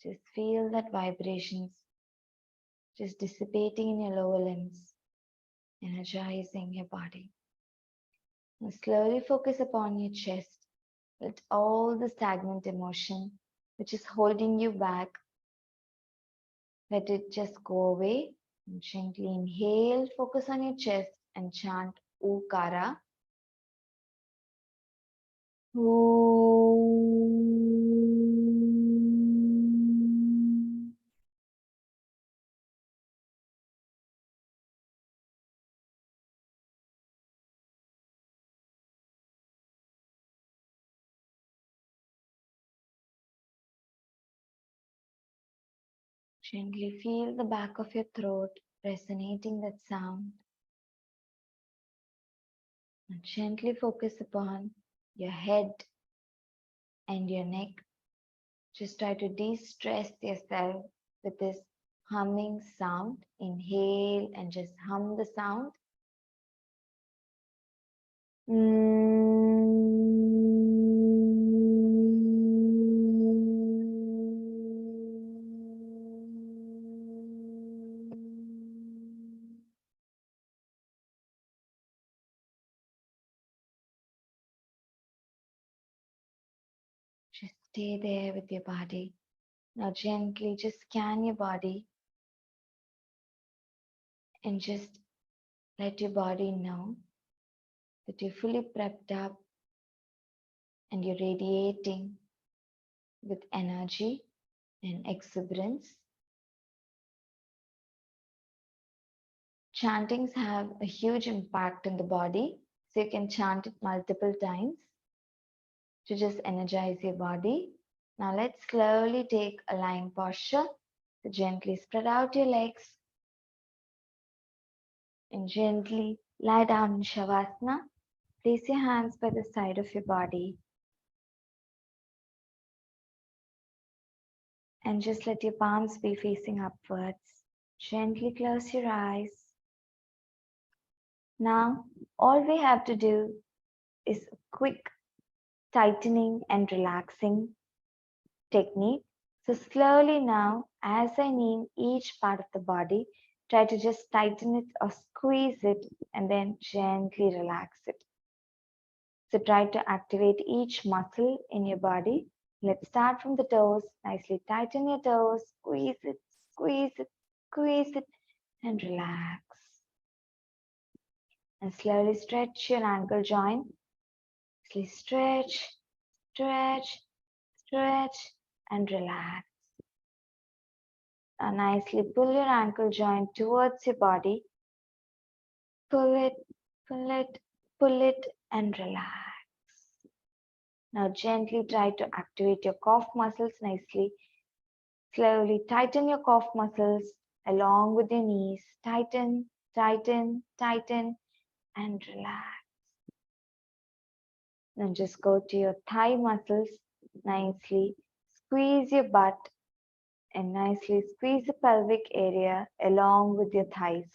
Just feel that vibrations just dissipating in your lower limbs, energizing your body. Now slowly focus upon your chest. Let all the stagnant emotion which is holding you back, let it just go away. And gently inhale, focus on your chest and chant Ukara. Gently feel the back of your throat resonating that sound. And gently focus upon your head and your neck. Just try to de-stress yourself with this humming sound. Inhale and just hum the sound. Just stay there with your body. Now gently just scan your body and just let your body know that you're fully prepped up and you're radiating with energy and exuberance. Chantings have a huge impact on the body, so you can chant it multiple times to just energize your body. Now let's slowly take a lying posture. So gently spread out your legs and gently lie down in Shavasana. Place your hands by the side of your body. And just let your palms be facing upwards. Gently close your eyes. Now, all we have to do is a quick tightening and relaxing technique. So slowly now, as I name each part of the body, try to just tighten it or squeeze it and then gently relax it. So try to activate each muscle in your body. Let's start from the toes. Nicely tighten your toes, squeeze it, squeeze it, squeeze it, and relax. And slowly stretch your ankle joint. Slowly stretch, stretch, stretch, and relax. Now nicely pull your ankle joint towards your body. Pull it, pull it, pull it, and relax. Now gently try to activate your calf muscles nicely. Slowly tighten your calf muscles along with your knees. Tighten, tighten, tighten, and relax. Then just go to your thigh muscles nicely. Squeeze your butt and nicely squeeze the pelvic area along with your thighs.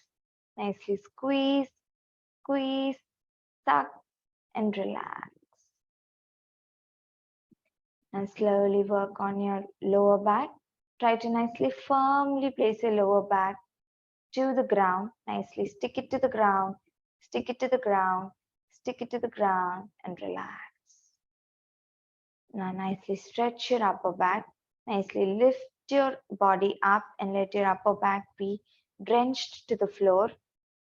Nicely squeeze, squeeze, suck, and relax. And slowly work on your lower back. Try to nicely firmly place your lower back to the ground. Nicely stick it to the ground, stick it to the ground, stick it to the ground, and relax. Now nicely stretch your upper back. Nicely lift your body up and let your upper back be drenched to the floor.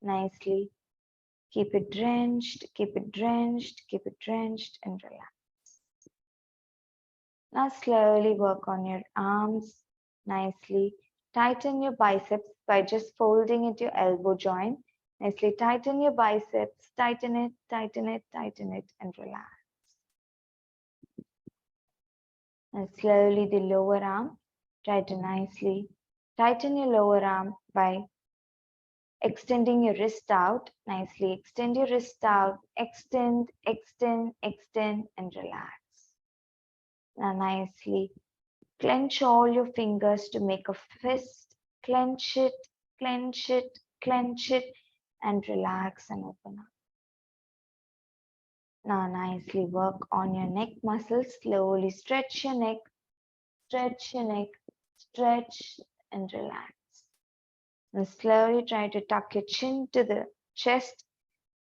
Nicely keep it drenched, keep it drenched, keep it drenched, and relax. Now slowly work on your arms. Nicely tighten your biceps by just folding at your elbow joint. Nicely tighten your biceps, tighten it, tighten it, tighten it, and relax. And slowly the lower arm. Try to nicely tighten your lower arm by extending your wrist out. Nicely extend your wrist out. Extend, extend, extend, and relax. Now nicely clench all your fingers to make a fist. Clench it, clench it, clench it, and relax and open up. Now nicely work on your neck muscles. Slowly stretch your neck, stretch your neck, stretch, and relax. And slowly try to tuck your chin to the chest.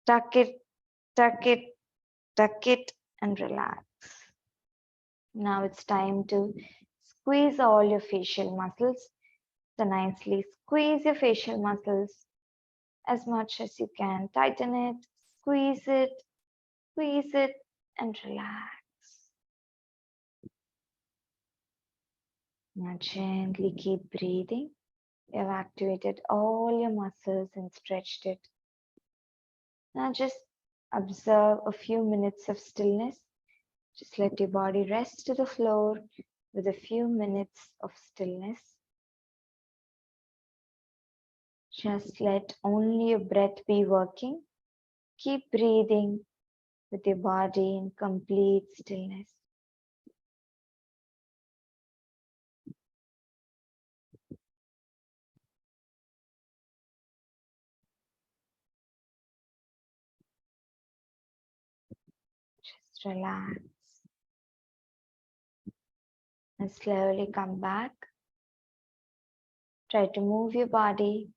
Tuck it, tuck it, tuck it, and relax. Now it's time to squeeze all your facial muscles. So nicely squeeze your facial muscles as much as you can. Tighten it, squeeze it, and relax. Now gently keep breathing. You have activated all your muscles and stretched it. Now just observe a few minutes of stillness. Just let your body rest to the floor with a few minutes of stillness. Just let only your breath be working. Keep breathing with your body in complete stillness. Just relax and slowly come back. Try to move your body.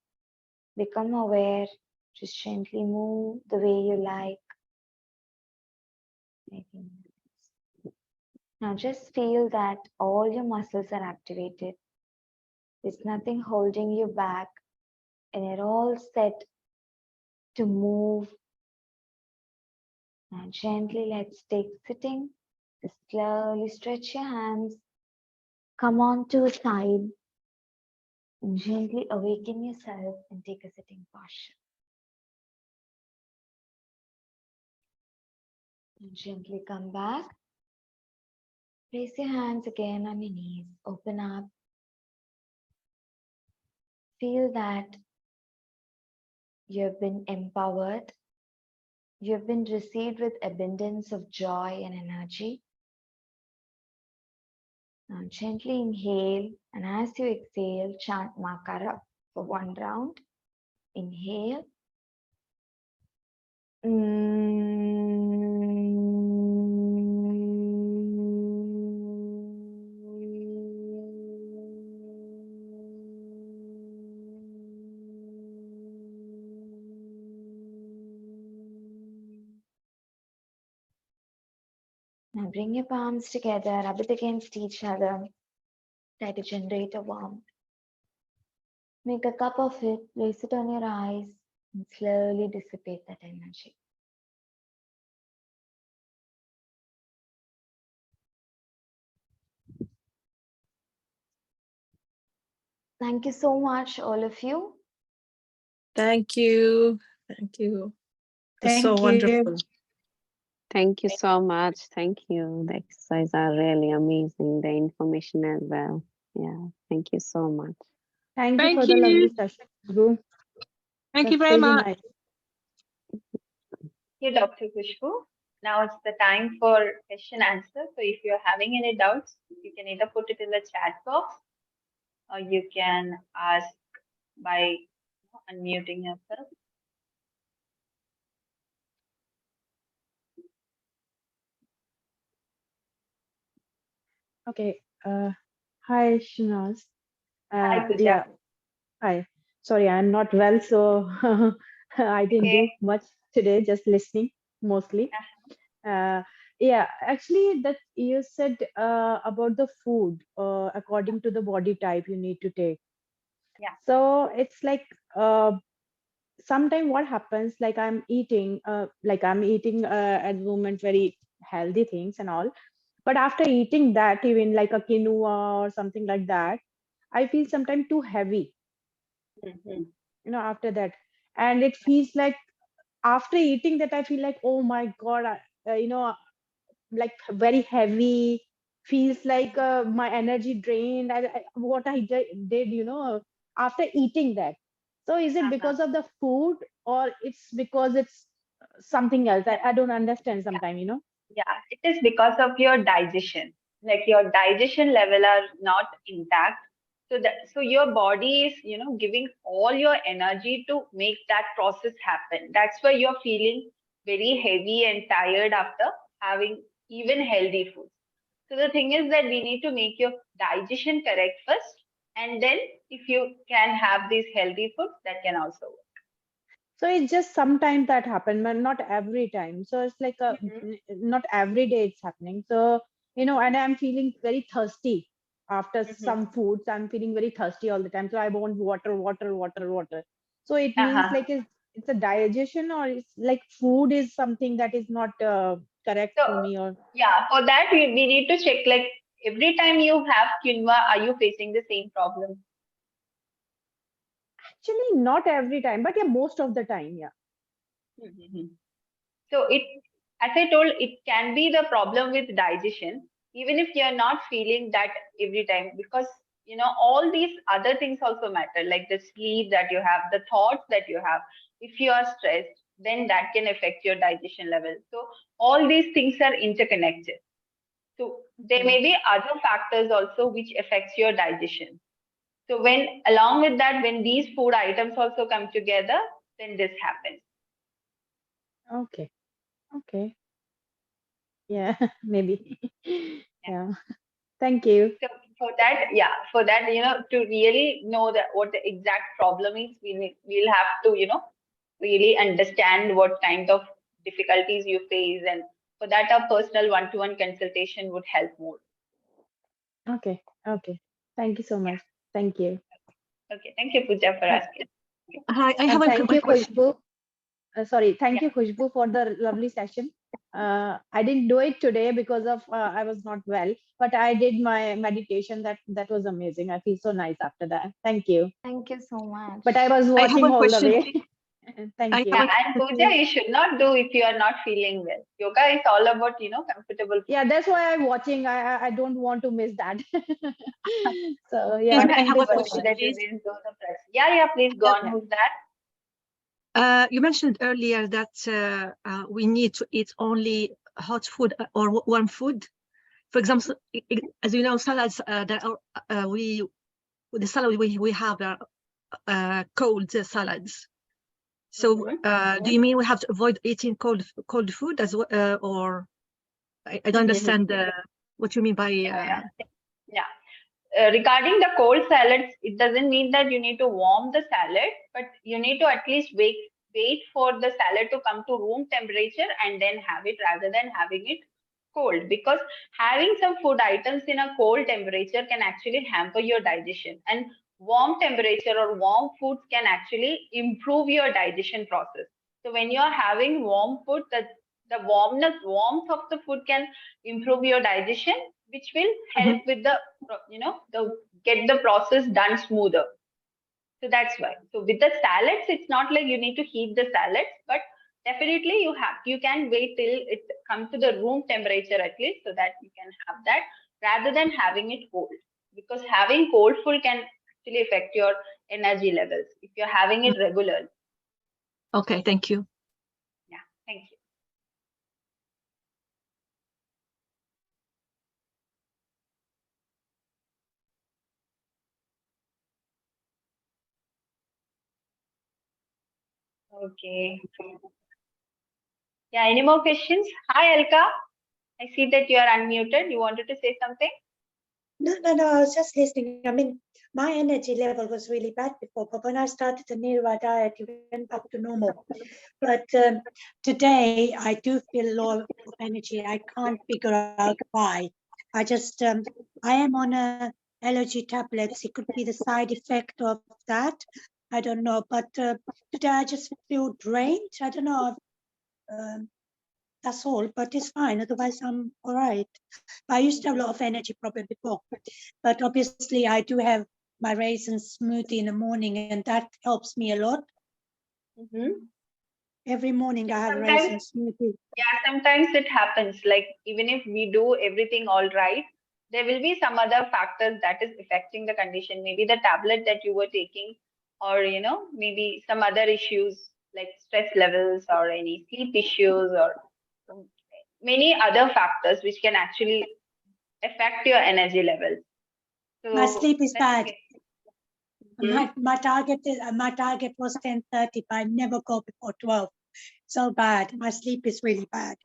Become aware. Just gently move the way you like. Now just feel that all your muscles are activated. There's nothing holding you back, and you're all set to move. Now gently let's take sitting. Just slowly stretch your hands. Come on to a side. And gently awaken yourself and take a sitting posture. And gently come back. Place your hands again on your knees. Open up. Feel that you have been empowered. You have been received with abundance of joy and energy. Now gently inhale, and as you exhale, chant Makara for 1 round. Inhale. Now bring your palms together, rub it against each other. Try to generate a warmth. Make a cup of it, place it on your eyes, and slowly dissipate that energy. Thank you so much, all of you. Thank you. Thank you. It's so Thank you. wonderful. Thank you so much. Thank you. The exercises are really amazing. The information as well. Yeah. Thank you so much. Thank you Thank for the lovely you. session, Guru. Thank you That's very really much. nice. Thank you, Dr. Kushbu. Now it's the time for question answer. So if you're having any doubts, you can either put it in the chat box or you can ask by unmuting yourself. Okay. Hi, Shinaz. Hi, Pooja. Yeah. Hi. Sorry, I'm not well, so I didn't do Okay. much today. Just listening mostly. Yeah. Actually, that you said about the food. According to the body type, you need to take. Yeah. So it's like sometimes what happens, like I'm eating at the moment very healthy things and all, but after eating that, even like a quinoa or something like that, I feel sometimes too heavy, Mhm. after that. And it feels like after eating that, I feel like, oh my God, like very heavy, feels like my energy drained. What I did, after eating that. So is it Uh-huh. because of the food, or it's because it's something else? I don't understand sometimes. Yeah, it is because of your digestion. Like your digestion level are not intact. So your body is, giving all your energy to make that process happen. That's why you're feeling very heavy and tired after having even healthy food. So the thing is that we need to make your digestion correct first, and then if you can have these healthy foods, that can also work. So it's just sometimes that happen, but not every time. So it's like Mhm. not every day it's happening. So and I'm feeling very thirsty after Mhm. some foods. I'm feeling very thirsty all the time. So I want water, water, water, water. So it means Uh-huh. like it's a digestion, or it's like food is something that is not correct So for me, or yeah, for that we need to check, like, every time you have quinoa, are you facing the same problem? actually not every time, but yeah, most of the time, yeah. Mhm. So as I told, it can be the problem with digestion, even if you're not feeling that every time, because all these other things also matter, like the sleep that you have, the thoughts that you have. If you are stressed, then that can affect your digestion level. So all these things are interconnected. So there Okay. may be other factors also which affects your digestion. So when along with that, when these food items also come together, then this happens. Okay. Okay. Yeah. Maybe. Yeah. Yeah. Thank you. So for that, to really know that what the exact problem is, we'll have to, really understand what kind of difficulties you face, and for that, a personal one-to-one consultation would help more. Okay. Okay. Thank you so Yeah. much. Thank you. Okay. Thank you, Pooja, for And, asking. Hi, I have and a thank quick you, question. Khushbu. Sorry. Thank Yeah. you, Khushbu, for the lovely session. I didn't do it today because of I was not well, but I did my meditation. That was amazing. I feel so nice after that. Thank you. Thank you so much. But I was I have watching a all the question. way. Thank I you. have Yeah, a and Pooja, you should not do if you are not feeling well. Yoga is all about, comfortable Yeah, food. that's why I'm watching. I don't want to miss that. So excuse yeah, me, I thank have you a so Wonderful question, much. that you please. didn't do the press. Yeah, please go on. Yeah. Who's that? You mentioned earlier that we need to eat only hot food or warm food. for example, as you know, salads, the salad we have are cold salads. So do you mean we have to avoid eating cold food as well, or I don't understand what you mean by Yeah. Regarding the cold salads, it doesn't mean that you need to warm the salad, but you need to at least wait for the salad to come to room temperature and then have it, rather than having it cold, because having some food items in a cold temperature can actually hamper your digestion, and warm temperature or warm foods can actually improve your digestion process. So when you are having warm food, the warmth of the food can improve your digestion, which will help with the get the process done smoother. So that's why. So with the salads, it's not like you need to heat the salads, but definitely you can wait till it comes to the room temperature at least, so that you can have that rather than having it cold. Because having cold food can actually affect your energy levels if you're having it regularly. Okay, thank you. Yeah, thank you. Okay. Yeah, any more questions? Hi, Alka. I see that you are unmuted. You wanted to say something? No, I was just listening. I mean, my energy level was really bad before, but when I started the Nirva diet, it went back to normal. But today, I do feel low of energy. I can't figure out why. I just, I am on allergy tablets. It could be the side effect of that. I don't know. But today, I just feel drained. I don't know. That's all, but it's fine. Otherwise, I'm all right. I used to have a lot of energy problem before, but obviously I do have my raisin smoothie in the morning, and that helps me a lot. Every morning I have raisin smoothie. Yeah, sometimes it happens. Like even if we do everything all right, there will be some other factors that is affecting the condition. Maybe the tablet that you were taking, or maybe some other issues like stress levels or any sleep issues, or many other factors which can actually affect your energy levels. So My sleep is that's bad. okay. My target was 10:30, but I never go before 12. So bad. My sleep is really bad.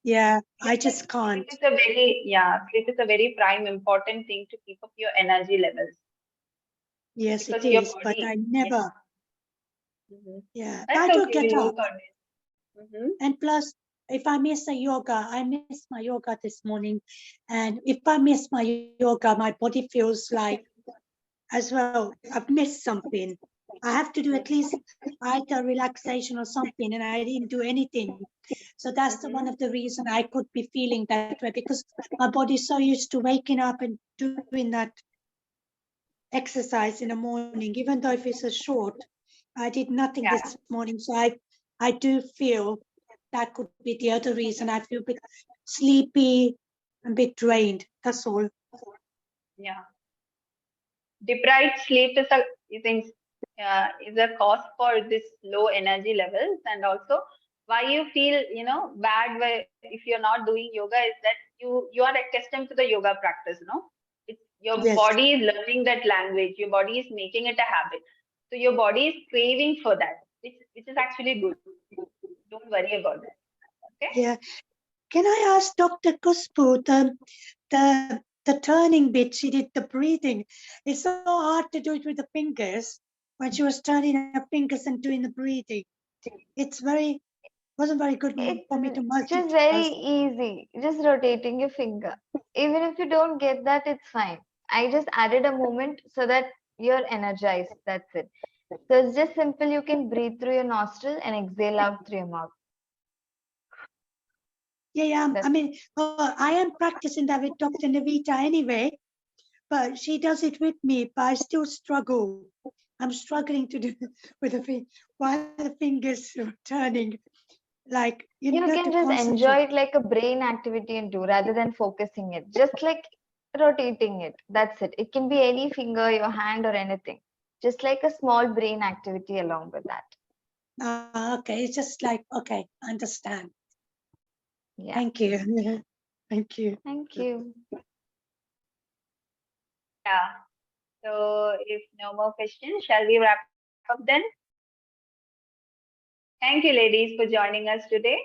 Yeah, I just can't. Sleep is a very prime important thing to keep up your energy levels. Yes, Because it your is, body, but I never. Yeah, I that's do okay. get We'll up. work on it. And plus, if I miss a yoga, I missed my yoga this morning. And if I miss my yoga, my body feels like, as well, I've missed something. I have to do at least either relaxation or something, and I didn't do anything. So that's one of the reasons I could be feeling that way, because my body's so used to waking up and doing that exercise in the morning, even though if it's a short. I did nothing this morning, so I do feel that could be the other reason. I feel a bit sleepy, a bit drained. That's all. Yeah. Deprived sleep is a cause for this low energy levels, and also why you feel bad if you're not doing yoga is that you are accustomed to the yoga practice. It's your body is learning that language. Your body is making it a habit. So your body is craving for that, which is actually good. Don't worry about that. Okay. Yeah. Can I ask Dr. Kuspu, the turning bit, she did the breathing. It's so hard to do it with the fingers when she was turning her fingers and doing the breathing. Wasn't very good for me to multitask. Just very easy, just rotating your finger. Even if you don't get that, it's fine. I just added a movement so that you're energized. That's it. So it's just simple. You can breathe through your nostril and exhale out through your mouth. Yeah. I mean, I am practicing that with Dr. Navita anyway, but she does it with me, but I still struggle. I'm struggling to do with while the fingers are turning. Like you can just enjoy it like a brain activity and do rather than focusing it. Just like rotating it. That's it. It can be any finger, your hand, or anything. Just like a small brain activity along with that. Okay, it's just like, okay, understand. Yeah. Thank you. Thank you. Thank you. Yeah. So if no more questions, shall we wrap up then? Thank you, ladies, for joining us today.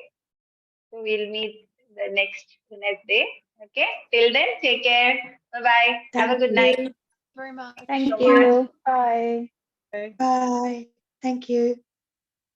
So we'll meet the next day. Okay. Till then, take care. Bye-bye. Have a Thank good you. night. Very much. Thank so you. Bye. Bye. Thank you.